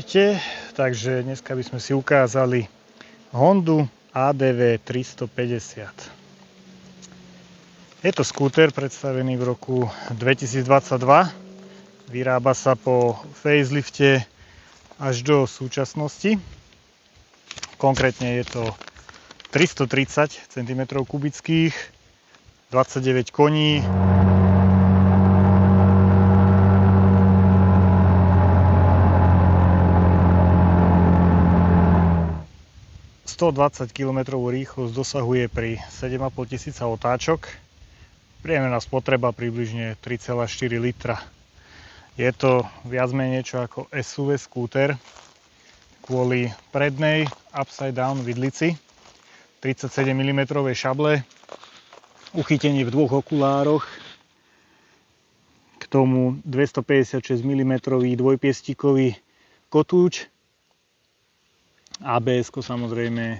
Ahojte, takže dneska by sme si ukázali Hondu ADV 350. Je to skúter predstavený v roku 2022, vyrába sa po facelifte až do súčasnosti. Konkrétne je to 330 cm3, 29 koní, 120 km rýchlosť dosahuje pri 7,5 tisíca otáčok. Priemerná spotreba približne 3,4 litra. Je to viac menej niečo ako SUV skúter kvôli prednej upside down vidlici, 37 mm šable, uchytenie v dvoch okulároch, k tomu 256 mm dvojpiestikový kotúč, ABS-ko samozrejme,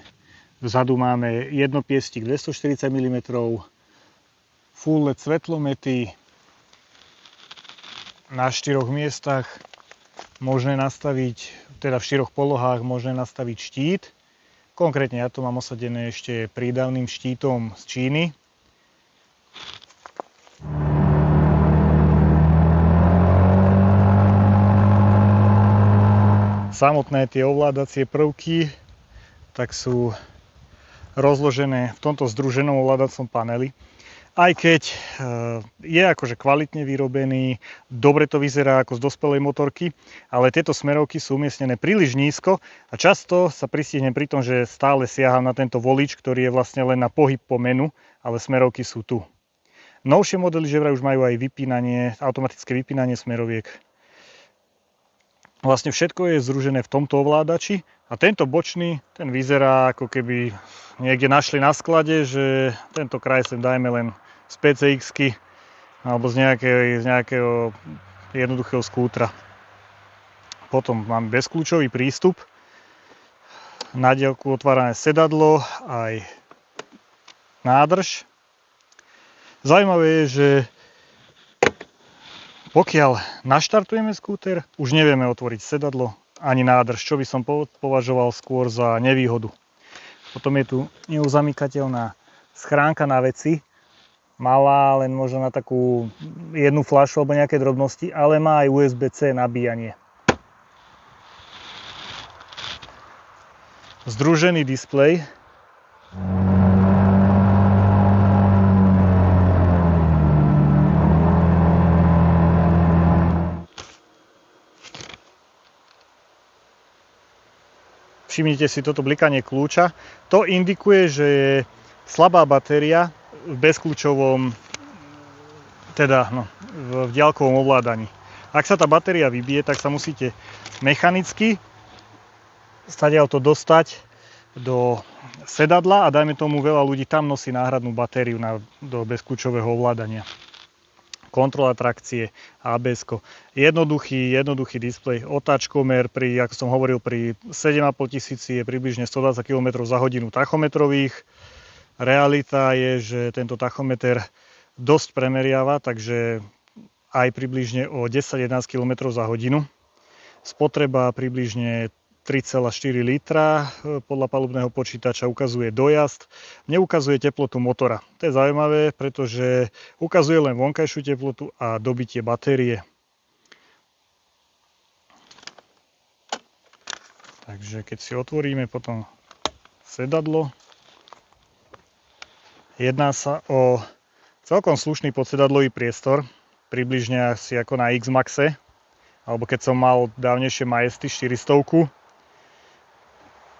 vzadu máme jednopiestik 240 mm, full LED svetlomety, na 4 miestach možné nastaviť, teda v 4 polohách možné nastaviť štít. Konkrétne ja to mám osadené ešte prídavným štítom z Číny. Samotné tie ovládacie prvky tak sú rozložené v tomto združenom ovládacom paneli. Aj keď je akože kvalitne vyrobený, dobre to vyzerá ako z dospelej motorky, ale tieto smerovky sú umiestnené príliš nízko a často sa pristihnem pri tom, že stále siaham na tento volič, ktorý je vlastne len na pohyb po menu, ale smerovky sú tu. Novšie modely že vraj už majú aj vypínanie, automatické vypínanie smeroviek. Vlastne všetko je združené v tomto ovládači a tento bočný, ten vyzerá ako keby niekde našli na sklade, že tento kraj sem dajme len z PCX-ky alebo z nejakého jednoduchého skútra. Potom máme bezkľúčový prístup, na diaľku otvárané sedadlo, aj nádrž. Zaujímavé je, že pokiaľ naštartujeme skúter, už nevieme otvoriť sedadlo ani nádrž, čo by som považoval skôr za nevýhodu. Potom je tu neuzamykateľná schránka na veci, malá, len možno na takú jednu fľašu alebo nejaké drobnosti, ale má aj USB-C nabíjanie. Združený displej. Všimnite si toto blikanie kľúča. To indikuje, že je slabá batéria v bezkľúčovom, v diaľkovom ovládaní. Ak sa tá batéria vybije, tak sa musíte mechanicky stadiaľto dostať do sedadla a dajme tomu veľa ľudí tam nosí náhradnú batériu do bezkľúčového ovládania. Kontrola trakcie, ABS-ko. Jednoduchý displej, otáčkomer, ako som hovoril, pri 7,5 tisíci je približne 120 km za hodinu tachometrových. Realita je, že tento tachometer dosť premeriava, takže aj približne o 10-11 km za hodinu. Spotreba približne 3,4 litra, podľa palubného počítača ukazuje dojazd, neukazuje teplotu motora. To je zaujímavé, pretože ukazuje len vonkajšiu teplotu a dobitie batérie. Takže keď si otvoríme potom sedadlo, jedná sa o celkom slušný podsedadlový priestor, približne asi ako na X-Maxe, alebo keď som mal dávnejšie Majesty 400.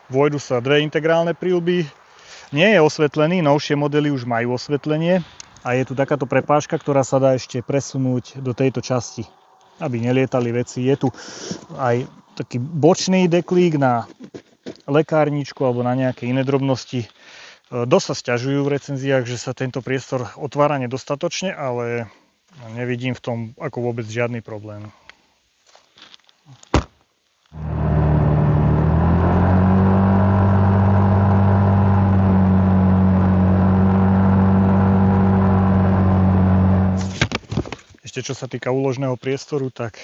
Vojdu sa dve integrálne príľby. Nie je osvetlený, novšie modely už majú osvetlenie a je tu takáto prepážka, ktorá sa dá ešte presunúť do tejto časti, aby nelietali veci. Je tu aj taký bočný deklík na lekárničku alebo na nejaké iné drobnosti. Dosť sa sťažujú v recenziách, že sa tento priestor otvára nedostatočne, ale nevidím v tom ako vôbec žiadny problém. Ešte čo sa týka úložného priestoru, tak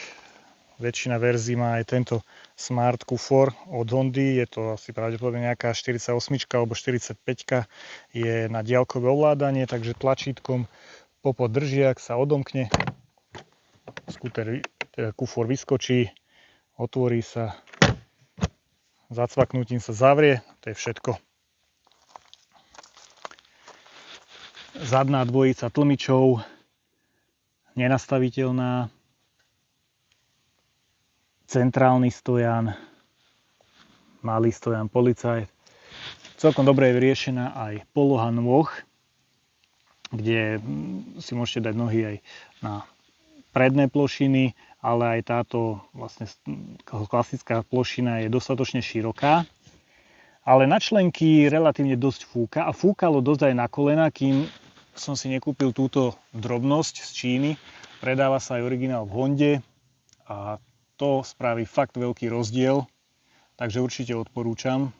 väčšina verzií má aj tento Smart kufor od Hondy, je to asi pravdepodobne nejaká 48 alebo 45, je na diaľkové ovládanie, takže tlačítkom popod drží, ak sa odomkne, kufor vyskočí, otvorí sa, zacvaknutím sa zavrie, to je všetko. Zadná dvojica tlmičov, nenastaviteľná, centrálny stojan, malý stojan policajt. Celkom dobre je vyriešená aj poloha nôh, kde si môžete dať nohy aj na predné plošiny, ale aj táto vlastne klasická plošina je dostatočne široká. Ale na členky relatívne dosť fúka a fúkalo dosť aj na kolena, kým som si nekúpil túto drobnosť z Číny. Predáva sa aj originál v Honde a to spraví fakt veľký rozdiel, takže určite odporúčam.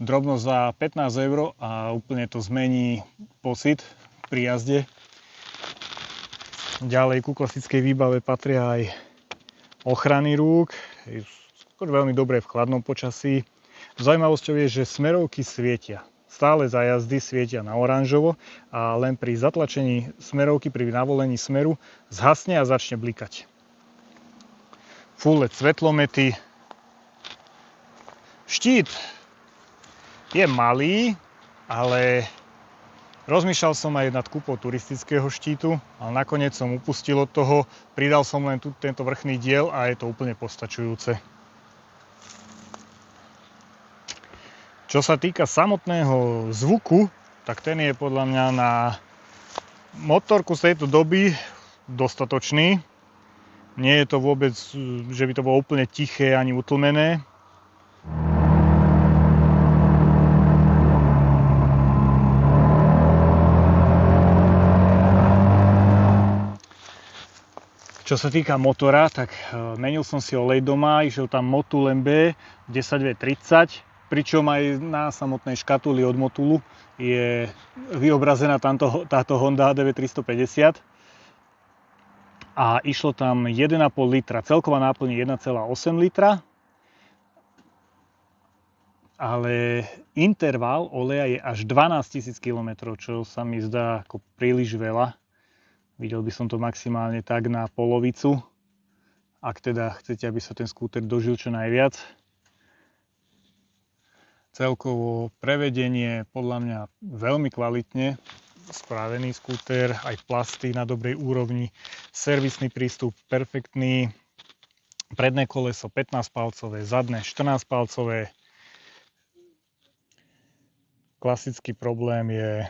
Drobnosť za 15 € a úplne to zmení pocit pri jazde. Ďalej ku klasickej výbave patria aj ochrany rúk, skôr veľmi dobré v chladnom počasí. Zaujímavosťou je, že smerovky svietia. Stále za jazdy svietia na oranžovo a len pri zatlačení smerovky, pri navolení smeru zhasne a začne blikať. Full LED svetlomety. Štít je malý, ale rozmýšľal som aj nad kúpou turistického štítu, ale nakoniec som upustil od toho, pridal som len tento vrchný diel a je to úplne postačujúce. Čo sa týka samotného zvuku, tak ten je podľa mňa na motorku z tejto doby dostatočný. Nie je to vôbec, že by to bolo úplne tiché ani utlmené. Čo sa týka motora, tak menil som si olej doma, išiel tam Motul MB 10V30, pričom aj na samotnej škatuli od Motulu je vyobrazená táto Honda HDV 350 a išlo tam 1,5 litra, celková náplň je 1,8 litra, ale interval oleja je až 12 000 km, čo sa mi zdá ako príliš veľa. Videl by som to maximálne tak na polovicu, ak teda chcete, aby sa ten skúter dožil čo najviac. Celkovo prevedenie podľa mňa veľmi kvalitne spravený skúter, aj plasty na dobrej úrovni, servisný prístup perfektný, predné koleso 15-palcové, zadné 14-palcové. Klasický problém je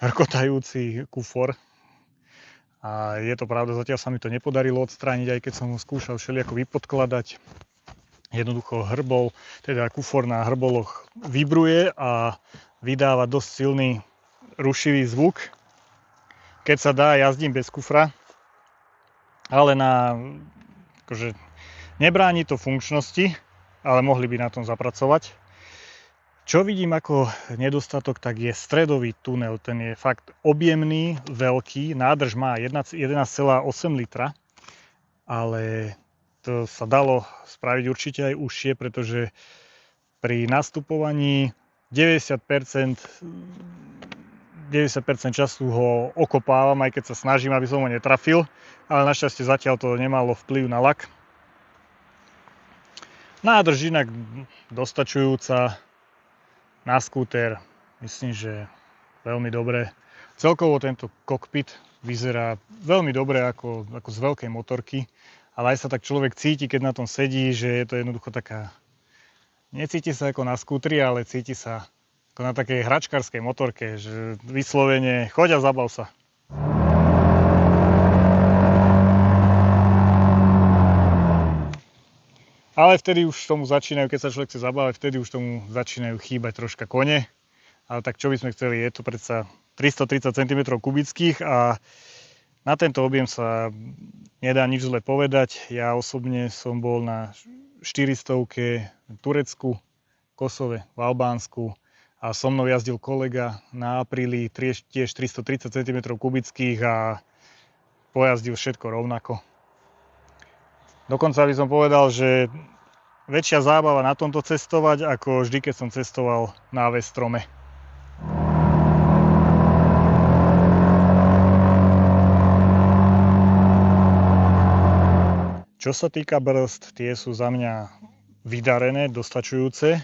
hrkotajúci kufor. A je to pravda, zatiaľ sa mi to nepodarilo odstrániť, aj keď som ho skúšal všelijako vypodkladať. Jednoducho kufor na hrboloch vibruje a vydáva dosť silný rušivý zvuk. Keď sa dá, jazdím bez kufra, ale nebráni to funkčnosti, ale mohli by na tom zapracovať. Čo vidím ako nedostatok, tak je stredový tunel. Ten je fakt objemný, veľký, nádrž má 11,8 litra, ale to sa dalo spraviť určite aj užšie, pretože pri nastupovaní 90% času ho okopávam, aj keď sa snažím, aby som ho netrafil, ale našťastie zatiaľ to nemalo vplyv na lak. Nádrž inak dostačujúca na skúter, myslím, že veľmi dobre. Celkovo tento kokpit vyzerá veľmi dobre ako z veľkej motorky, ale aj sa tak človek cíti, keď na tom sedí, že je to jednoducho taká... Necíti sa ako na skútri, ale cíti sa ako na takej hračkárskej motorke, že vyslovene choď a zabav sa. Ale vtedy už tomu začínajú, keď sa človek chce zabávať, vtedy už tomu začínajú chýbať troška kone. Ale tak čo by sme chceli, je to predsa 330 cm kubických a na tento objem sa nedá nič zle povedať. Ja osobne som bol na 400-ke v Turecku, Kosove, v Albánsku a so mnou jazdil kolega na Apríli tiež 330 cm kubických a pojazdil všetko rovnako. Dokonca by som povedal, že väčšia zábava na tomto cestovať, ako vždy, keď som cestoval na Avestrome. Čo sa týka brzd, tie sú za mňa vydarené, dostačujúce.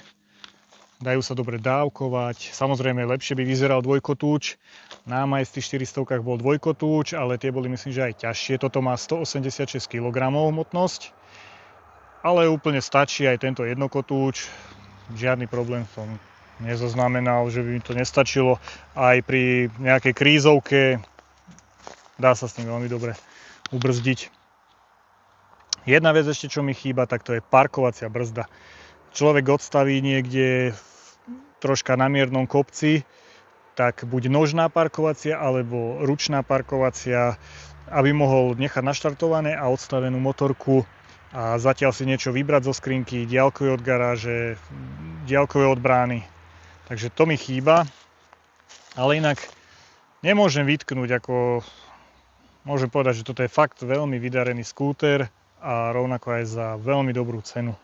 Dajú sa dobre dávkovať. Samozrejme, lepšie by vyzeral dvojkotúč. Na Maestri 400 bol dvojkotúč, ale tie boli myslím, že aj ťažšie. Toto má 186 kg hmotnosť. Ale úplne stačí aj tento jednokotúč. Žiadny problém som nezaznamenal, že by mi to nestačilo. Aj pri nejakej krízovke dá sa s ním veľmi dobre ubrzdiť. Jedna vec ešte, čo mi chýba, tak to je parkovacia brzda. Človek odstaví niekde troška na miernom kopci, tak buď nožná parkovacia alebo ručná parkovacia, aby mohol nechať naštartované a odstavenú motorku a zatiaľ si niečo vybrať zo skrinky, diaľkové od garáže, diaľkové od brány. Takže to mi chýba, ale inak nemôžem vytknúť, môžem povedať, že toto je fakt veľmi vydarený skúter a rovnako aj za veľmi dobrú cenu.